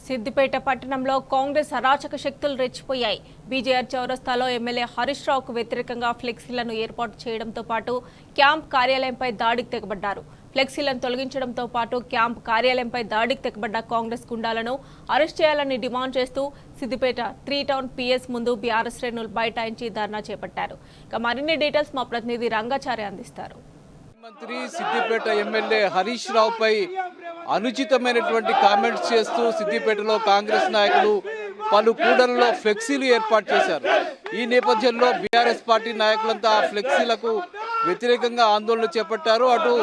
సిద్దిపేట పట్టణంలో కాంగ్రెస్ అరాచక శక్తులు రెచ్చిపోయాయి. బీజేఆర్ చౌరస్తాలో ఎమ్మెల్యే హరీష్ రావుకు వ్యతిరేకంగా ఫ్లెక్సీలను ఏర్పాటు చేయడంతో పాటు క్యాంప్ కార్యాలయంపై దాడికి తెగబడ్డారు. ఫ్లెక్సీలను తొలగించడంతో పాటు క్యాంప్ కార్యాలయంపై దాడికి తెగబడ్డ కాంగ్రెస్ గుండాలను అరెస్ట్ చేయాలని డిమాండ్ చేస్తూ సిద్దిపేట 3 టౌన్ పిఎస్ ముందు బీఆర్ఎస్ శ్రేణులు బైఠాయించి ధర్నా చేపట్టారు. ఇక మరిన్ని డీటెయిల్స్ మా ప్రతినిధి రంగాచారి అందిస్తారు. మంత్రి సిద్దిపేట ఎమ్మెల్యే హరీష్ రావుపై అనుచితమైనటువంటి కామెంట్స్ చేస్తూ సిద్దిపేటలో కాంగ్రెస్ నాయకులు పలు కూడళ్లలో ఫ్లెక్సీలు ఏర్పాటు చేశారు. ఈ నేపథ్యంలో బీఆర్ఎస్ పార్టీ నాయకులంతా ఆ ఫ్లెక్సీలకు వ్యతిరేకంగా ఆందోళన చేపట్టారు. అటు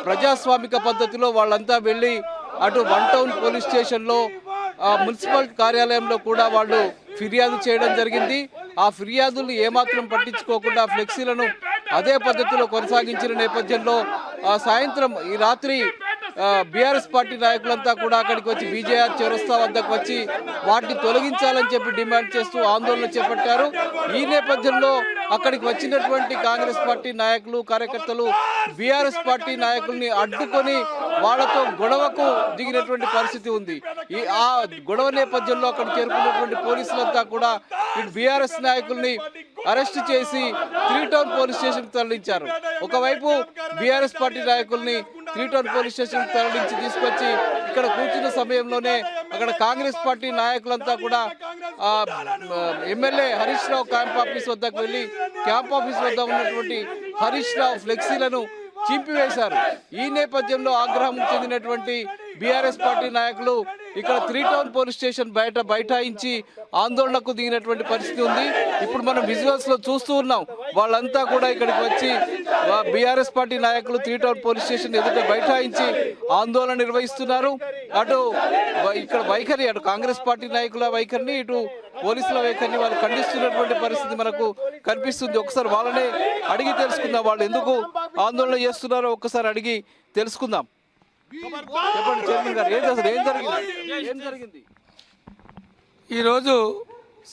ప్రజాస్వామిక పద్ధతిలో వాళ్ళంతా వెళ్ళి అటు 1 టౌన్ పోలీస్ స్టేషన్లో మున్సిపల్ కార్యాలయంలో కూడా వాళ్ళు ఫిర్యాదు చేయడం జరిగింది. ఆ ఫిర్యాదులు ఏమాత్రం పట్టించుకోకుండా ఫ్లెక్సీలను అదే పద్ధతిలో కొనసాగించిన నేపథ్యంలో సాయంత్రం ఈ రాత్రి బీఆర్ఎస్ పార్టీ నాయకులంతా కూడా అక్కడికి వచ్చి బీజేఆర్ చౌరస్తా వద్దకు వచ్చి వాటిని తొలగించాలని చెప్పి డిమాండ్ చేస్తూ ఆందోళన చేపట్టారు. ఈ నేపథ్యంలో అక్కడికి వచ్చినటువంటి కాంగ్రెస్ పార్టీ నాయకులు కార్యకర్తలు బీఆర్ఎస్ పార్టీ నాయకుల్ని అడ్డుకొని వాళ్లతో గొడవకు దిగినటువంటి పరిస్థితి ఉంది. ఆ గొడవ నేపథ్యంలో అక్కడ చేరుకున్నటువంటి పోలీసులంతా కూడా ఇటు బీఆర్ఎస్ నాయకుల్ని అరెస్ట్ చేసి 3 టౌన్ పోలీస్ స్టేషన్ తరలించారు. ఒకవైపు బీఆర్ఎస్ పార్టీ నాయకుల్ని 3 టౌన్ పోలీస్ స్టేషన్ తరలించి తీసుకొచ్చి ఇక్కడ కూర్చున్న సమయంలోనే అక్కడ కాంగ్రెస్ పార్టీ నాయకులంతా కూడా MLA Harish Rao camp office వద్దకు వెళ్ళి క్యాంప్ ఆఫీస్ వద్ద ఉన్నటువంటి హరీష్ రావు ఫ్లెక్సీలను చింపివేశారు. ఈ నేపథ్యంలో ఆగ్రహం చెందినటువంటి బీఆర్ఎస్ పార్టీ నాయకులు ఇక్కడ 3 టౌన్ పోలీస్ స్టేషన్ బయట బైఠాయించి ఆందోళనకు దిగినటువంటి పరిస్థితి ఉంది. ఇప్పుడు మనం విజువల్స్ లో చూస్తూ ఉన్నాం. వాళ్ళంతా కూడా ఇక్కడికి వచ్చి బీఆర్ఎస్ పార్టీ నాయకులు 3 టౌన్ పోలీస్ స్టేషన్ ఎదుట బైఠాయించి ఆందోళన నిర్వహిస్తున్నారు. అటు ఇక్కడ వైఖరి అటు కాంగ్రెస్ పార్టీ నాయకుల వైఖరిని ఇటు పోలీసుల వైఖరిని వాళ్ళు ఖండిస్తున్నటువంటి పరిస్థితి మనకు కనిపిస్తుంది. ఒకసారి వాళ్ళనే అడిగి తెలుసుకుందాం, వాళ్ళు ఎందుకు ఆందోళన చేస్తున్నారో ఒక్కసారి అడిగి తెలుసుకుందాం. చెప్పండి చైర్మన్ గారు, ఏం జరిగింది? ఈరోజు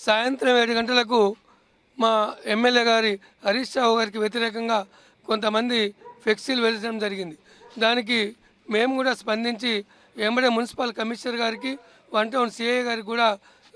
సాయంత్రం 7 గంటలకు మా ఎమ్మెల్యే గారి హరీష్ రావు గారికి వ్యతిరేకంగా కొంతమంది ఫ్లెక్సీలు వెళ్ళడం జరిగింది. దానికి మేము కూడా స్పందించి ఎంబడే మున్సిపల్ కమిషనర్ గారికి 1 టౌన్ సిఐ గారికి కూడా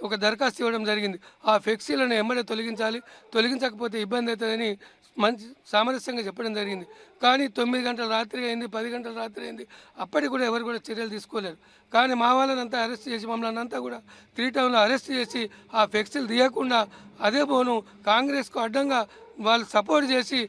ఒక దరఖాస్తు ఇవ్వడం జరిగింది. ఆ ఫ్లెక్సీలను ఎంబడే తొలగించాలి, తొలగించకపోతే ఇబ్బంది అవుతుందని మంచి సామరస్యంగా చెప్పడం జరిగింది. కానీ 9 గంటల రాత్రి అయింది, 10 గంటల రాత్రి అయింది, అప్పటికి కూడా ఎవరు కూడా చర్యలు తీసుకోలేరు. కానీ మా వాళ్ళనంతా అరెస్ట్ చేసి మమ్మల్ని అంతా కూడా 3 టౌన్లో అరెస్ట్ చేసి ఆ ఫ్లెక్సీలు తీయకుండా అదే పోను కాంగ్రెస్కు అడ్డంగా వాళ్ళు సపోర్ట్ చేసి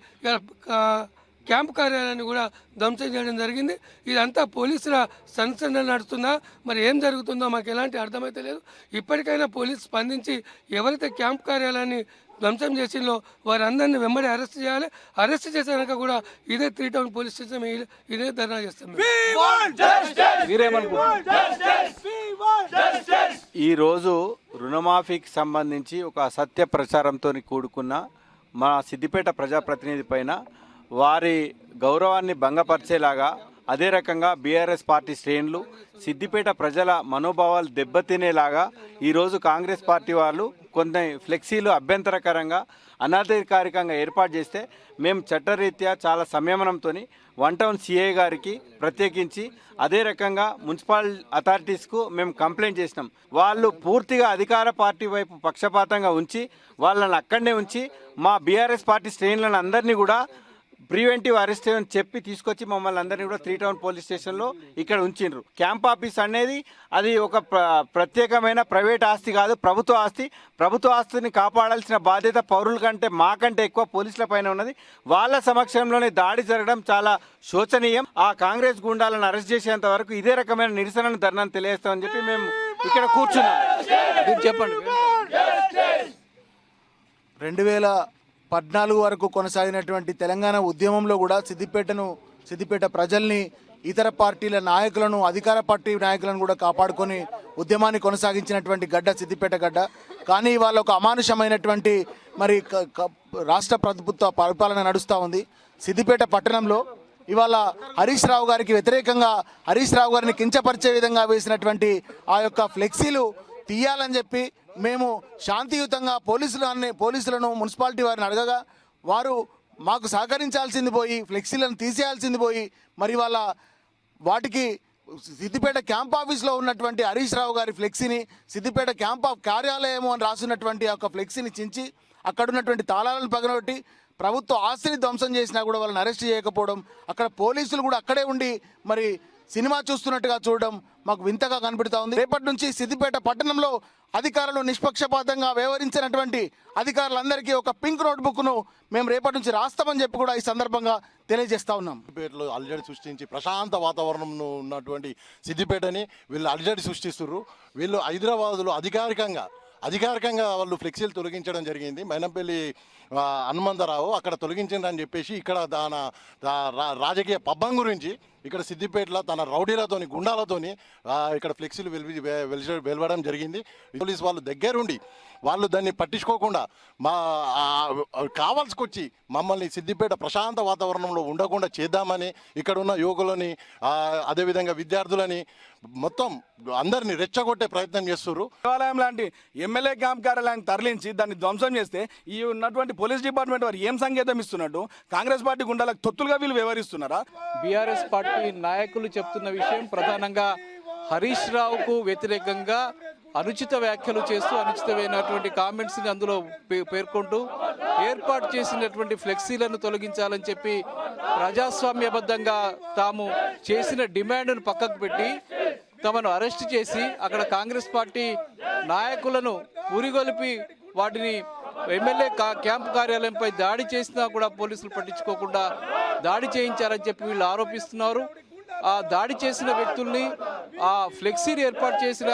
క్యాంప్ కార్యాలయాన్ని కూడా ధ్వంసం చేయడం జరిగింది. ఇదంతా పోలీసుల సంచలనం నడుస్తుందా, మరి ఏం జరుగుతుందో మాకు ఎలాంటి అర్థమైతే లేదు. ఇప్పటికైనా పోలీసు స్పందించి ఎవరైతే క్యాంప్ కార్యాలయాన్ని ధ్వంసం చేసిందో వారందరినీ వెంబడి అరెస్ట్ చేయాలి. అరెస్ట్ చేసాక కూడా ఇదే 3 టౌన్ పోలీస్ స్టేషన్ ఇదే ధర్నా చేస్తాం. ఈరోజు రుణమాఫీకి సంబంధించి ఒక అసత్య ప్రచారంతో కూడుకున్న మా సిద్దిపేట ప్రజాప్రతినిధి పైన వారి గౌరవాన్ని భంగపరిచేలాగా అదే రకంగా బీఆర్ఎస్ పార్టీ శ్రేణులు సిద్దిపేట ప్రజల మనోభావాలు దెబ్బతినేలాగా ఈరోజు కాంగ్రెస్ పార్టీ వాళ్ళు కొన్ని ఫ్లెక్సీలు అభ్యంతరకరంగా అనధికారికంగా ఏర్పాటు చేస్తే మేము చట్టరీత్యా చాలా సంయమనంతో 1 టౌన్ సిఐ గారికి ప్రత్యేకించి అదే రకంగా మున్సిపల్ అథారిటీస్కు మేము కంప్లైంట్ చేసినాం. వాళ్ళు పూర్తిగా అధికార పార్టీ వైపు పక్షపాతంగా ఉంచి వాళ్ళని అక్కడనే ఉంచి మా బీఆర్ఎస్ పార్టీ శ్రేణులను అందరినీ కూడా ప్రివెంటివ్ అరెస్ట్ అని చెప్పి తీసుకొచ్చి మమ్మల్ని అందరినీ కూడా 3 టౌన్ పోలీస్ స్టేషన్లో ఇక్కడ ఉంచిండ్రు. క్యాంప్ ఆఫీస్ అనేది అది ఒక ప్రత్యేకమైన ప్రైవేట్ ఆస్తి కాదు, ప్రభుత్వ ఆస్తి. ప్రభుత్వ ఆస్తిని కాపాడాల్సిన బాధ్యత పౌరుల కంటే మాకంటే ఎక్కువ పోలీసుల పైన ఉన్నది. వాళ్ళ సమక్షంలోనే దాడి జరగడం చాలా శోచనీయం. ఆ కాంగ్రెస్ గుండాలను అరెస్ట్ చేసేంత వరకు ఇదే రకమైన నిరసనను ధర్నాను తెలియజేస్తామని చెప్పి మేము ఇక్కడ కూర్చున్నాం. చెప్పండి. 2014 వరకు కొనసాగినటువంటి తెలంగాణ ఉద్యమంలో కూడా సిద్దిపేట ప్రజల్ని, ఇతర పార్టీల నాయకులను, అధికార పార్టీ నాయకులను కూడా కాపాడుకొని ఉద్యమాన్ని కొనసాగించినటువంటి గడ్డ సిద్దిపేట గడ్డ. కానీ ఇవాళ ఒక అమానుషమైనటువంటి మరి రాష్ట్ర ప్రభుత్వ పరిపాలన నడుస్తూ ఉంది. సిద్దిపేట పట్టణంలో ఇవాళ హరీష్ రావు గారికి వ్యతిరేకంగా హరీష్ రావు గారిని కించపరిచే విధంగా వేసినటువంటి ఆ యొక్క ఫ్లెక్సీలు తీయాలని చెప్పి మేము శాంతియుతంగా పోలీసులను మున్సిపాలిటీ వారిని అడగగా వారు మాకు సహకరించాల్సింది పోయి ఫ్లెక్సీలను తీసేయాల్సింది పోయి మరి వాళ్ళ వాటికి సిద్దిపేట క్యాంప్ ఆఫీస్లో ఉన్నటువంటి హరీష్ రావు గారి ఫ్లెక్సీని, సిద్దిపేట క్యాంప్ ఆఫ్ కార్యాలయము అని రాసినటువంటి ఒక ఫ్లెక్సీని చించి అక్కడ ఉన్నటువంటి తాళాలను పగలగొట్టి ప్రభుత్వ ఆస్తిని ధ్వంసం చేసినా కూడా వాళ్ళని అరెస్ట్ చేయకపోవడం, అక్కడ పోలీసులు కూడా అక్కడే ఉండి మరి సినిమా చూస్తున్నట్టుగా చూడడం మాకు వింతగా కనబడుతూ ఉంది. రేపటి నుంచి సిద్దిపేట పట్టణంలో అధికారులు నిష్పక్షపాతంగా వ్యవహరించినటువంటి అధికారులందరికీ ఒక పింక్ నోట్బుక్ను మేము రేపటి నుంచి రాస్తామని చెప్పి కూడా ఈ సందర్భంగా తెలియజేస్తా ఉన్నాం. సిద్దిపేటలో అలజడి సృష్టించి ప్రశాంత వాతావరణం ఉన్నటువంటి సిద్దిపేటని వీళ్ళు అలజడి సృష్టిస్తున్నారు. వీళ్ళు హైదరాబాదులో అధికారికంగా వాళ్ళు ఫ్లెక్సీలు తొలగించడం జరిగింది. మైనంపల్లి హనుమంతరావు అక్కడ తొలగించిందని చెప్పేసి ఇక్కడ రాజకీయ పబ్బం గురించి ఇక్కడ సిద్దిపేటలో తన రౌడీలతోని గుండాలతోని ఇక్కడ ఫ్లెక్సీలు వెలవడం జరిగింది. పోలీస్ వాళ్ళు దగ్గరుండి వాళ్ళు దాన్ని పట్టించుకోకుండా కావాల్సుకొచ్చి మమ్మల్ని సిద్దిపేట ప్రశాంత వాతావరణంలో ఉండకుండా చేద్దామని ఇక్కడ ఉన్న యువకులని అదేవిధంగా విద్యార్థులని మొత్తం అందరినీ రెచ్చగొట్టే ప్రయత్నం చేస్తున్నారు. దేవాలయం లాంటి ఎమ్మెల్యే క్యాంప్ కార్యాలయాన్ని తరలించి దాన్ని ధ్వంసం చేస్తే ఈ ఉన్నటువంటి పోలీస్ డిపార్ట్మెంట్ వారు ఏం సంకేతం ఇస్తున్నట్టు? కాంగ్రెస్ పార్టీ గుండాలకు తొత్తులుగా వీళ్ళు వ్యవహరిస్తున్నారా? బీఆర్ఎస్ పార్టీ నాయకులు చెప్తున్న విషయం ప్రధానంగా హరీష్ రావుకు వ్యతిరేకంగా అనుచిత వ్యాఖ్యలు చేస్తూ అనుచితమైనటువంటి కామెంట్స్ని అందులో పేర్కొంటూ ఏర్పాటు చేసినటువంటి ఫ్లెక్సీలను తొలగించాలని చెప్పి ప్రజాస్వామ్యబద్ధంగా తాము చేసిన డిమాండ్ను పక్కకు పెట్టి తమను అరెస్ట్ చేసి అక్కడ కాంగ్రెస్ పార్టీ నాయకులను పురిగొలిపి వాటిని ఎమ్మెల్యే క్యాంపు కార్యాలయంపై దాడి చేసినా కూడా పోలీసులు పట్టించుకోకుండా దాడి చేయించారని చెప్పి వీళ్ళు ఆరోపిస్తున్నారు. ఆ దాడి చేసిన వ్యక్తుల్ని, ఆ ఫ్లెక్సీని ఏర్పాటు చేసిన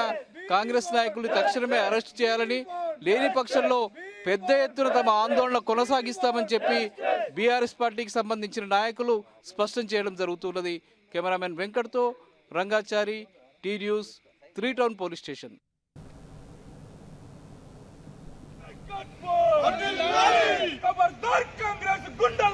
కాంగ్రెస్ నాయకుల్ని తక్షణమే అరెస్ట్ చేయాలని, లేని పక్షంలో పెద్ద ఎత్తున తమ ఆందోళన కొనసాగిస్తామని చెప్పి బీఆర్ఎస్ పార్టీకి సంబంధించిన నాయకులు స్పష్టం చేయడం జరుగుతున్నది. కెమెరామెన్ వెంకట్తో Rangachari, T news, 3 town police station. खबरदार कांग्रेस गुंडा